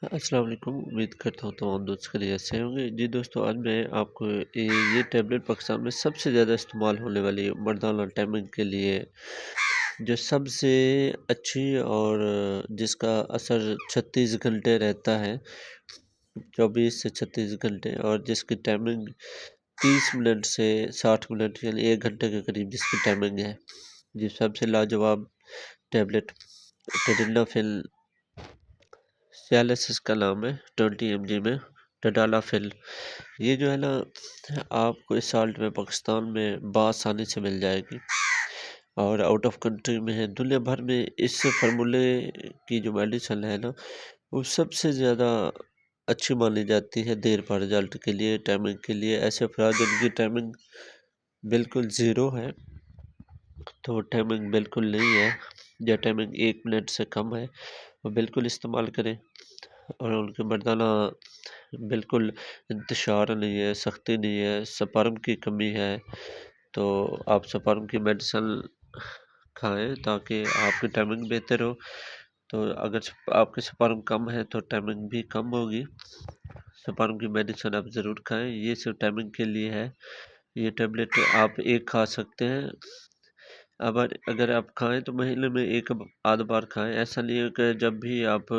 السلام علیکم، امید کرتا ہوں تمام دوست خیریت سے ہوں گے۔ جی دوستو، آج میں آپ کو یہ ٹیبلیٹ پاکستان میں سب سے زیادہ استعمال ہونے والی مردانہ ٹائمنگ کے لیے جو سب سے اچھی اور جس کا اثر 36 گھنٹے رہتا ہے، 24 سے 36 گھنٹے، اور جس کی ٹائمنگ 30 منٹ سے 60 منٹ یعنی 1 گھنٹے کے قریب جس کی ٹائمنگ ہے، جی سب سے لاجواب ٹیبلیٹ ٹیڈنافل 46 کا نام ہے، 20 mg میں ٹڈالافل۔ یہ جو ہے نا، آپ کو اس سالٹ میں پاکستان میں بآسانی سے مل جائے گی، اور آؤٹ آف کنٹری میں ہے، دنیا بھر میں اس فارمولے کی جو میڈیسن ہے نا، وہ سب سے زیادہ اچھی مانی جاتی ہے دیر پر رزلٹ کے لیے، ٹائمنگ کے لیے۔ ایسے افراد جن کی ٹائمنگ بالکل زیرو ہے، تو ٹائمنگ بالکل نہیں ہے، یا ٹائمنگ 1 منٹ سے کم ہے، وہ بالکل استعمال کریں۔ اور ان کے مردانہ بالکل انتشار نہیں ہے، سختی نہیں ہے، سپرم کی کمی ہے، تو آپ سپرم کی میڈیسن کھائیں تاکہ آپ کی ٹائمنگ بہتر ہو۔ تو اگر آپ کے سپرم کم ہے تو ٹائمنگ بھی کم ہوگی۔ سپرم کی میڈیسن آپ ضرور کھائیں، یہ صرف ٹائمنگ کے لیے ہے۔ یہ ٹیبلٹ آپ ایک کھا سکتے ہیں، اگر آپ کھائیں تو مہینے میں ایک آدھ بار کھائیں۔ ایسا نہیں ہے کہ جب بھی آپ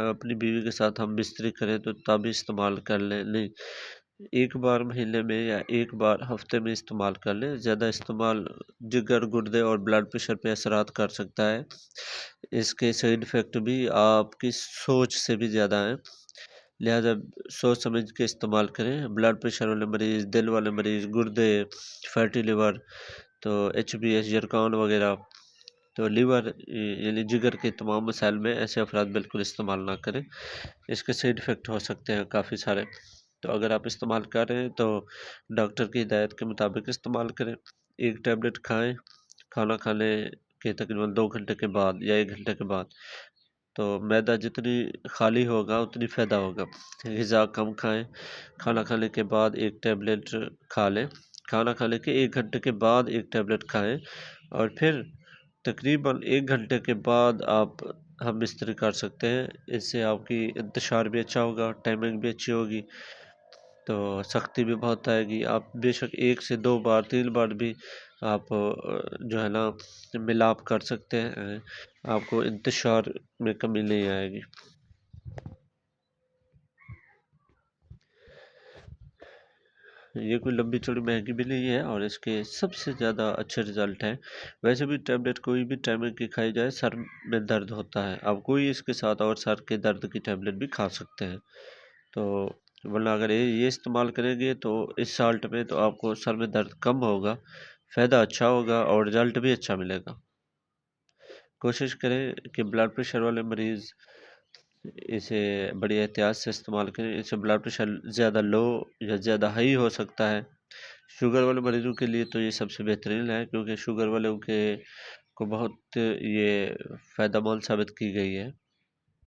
اپنی بیوی کے ساتھ ہم بستری کریں تو تب استعمال کر لیں، نہیں، ایک بار مہینے میں یا ایک بار ہفتے میں استعمال کر لیں۔ زیادہ استعمال جگر، گردے اور بلڈ پریشر پہ اثرات کر سکتا ہے۔ اس کے سائیڈ ایفیکٹ بھی آپ کی سوچ سے بھی زیادہ ہیں، لہذا سوچ سمجھ کے استعمال کریں۔ بلڈ پریشر والے مریض، دل والے مریض، گردے، فیٹی لیور، تو HBS، جرکان وغیرہ، تو لیور یعنی جگر کے تمام مسائل میں ایسے افراد بالکل استعمال نہ کریں، اس کے سائیڈ ایفیکٹ ہو سکتے ہیں کافی سارے۔ تو اگر آپ استعمال کر رہے ہیں تو ڈاکٹر کی ہدایت کے مطابق استعمال کریں۔ ایک ٹیبلٹ کھائیں کھانا کھانے کے تقریباً 2 گھنٹے کے بعد یا 1 گھنٹے کے بعد، تو معدہ جتنی خالی ہوگا اتنی فائدہ ہوگا۔ غذا کم کھائیں، کھانا کھانے کے بعد ایک ٹیبلٹ کھا لیں، کھانا کھانے کے 1 گھنٹے کے بعد ایک ٹیبلٹ کھائیں، اور پھر تقریباً 1 گھنٹے کے بعد آپ ہم بستری کر سکتے ہیں۔ اس سے آپ کی انتشار بھی اچھا ہوگا، ٹائمنگ بھی اچھی ہوگی، تو سختی بھی بہت آئے گی۔ آپ بے شک 1 سے 2 بار 3 بار بھی آپ جو ہے نا ملاپ کر سکتے ہیں، آپ کو انتشار میں کمی نہیں آئے گی۔ یہ کوئی لمبی چوڑی مہنگی بھی نہیں ہے، اور اس کے سب سے زیادہ اچھے رزلٹ ہیں۔ ویسے بھی ٹیبلٹ کوئی بھی ٹائمنگ کی کھائی جائے، سر میں درد ہوتا ہے، آپ کوئی اس کے ساتھ اور سر کے درد کی ٹیبلٹ بھی کھا سکتے ہیں، تو ورنہ اگر یہ استعمال کریں گے تو اس سالٹ میں تو آپ کو سر میں درد کم ہوگا، فائدہ اچھا ہوگا، اور رزلٹ بھی اچھا ملے گا۔ کوشش کریں کہ بلڈ پریشر والے مریض اسے بڑی احتیاط سے استعمال کریں، اس سے بلڈ پریشر زیادہ لو یا زیادہ ہائی ہو سکتا ہے۔ شوگر والے مریضوں کے لیے تو یہ سب سے بہترین ہے، کیونکہ شوگر والوں کو بہت یہ فائدہ مند ثابت کی گئی ہے۔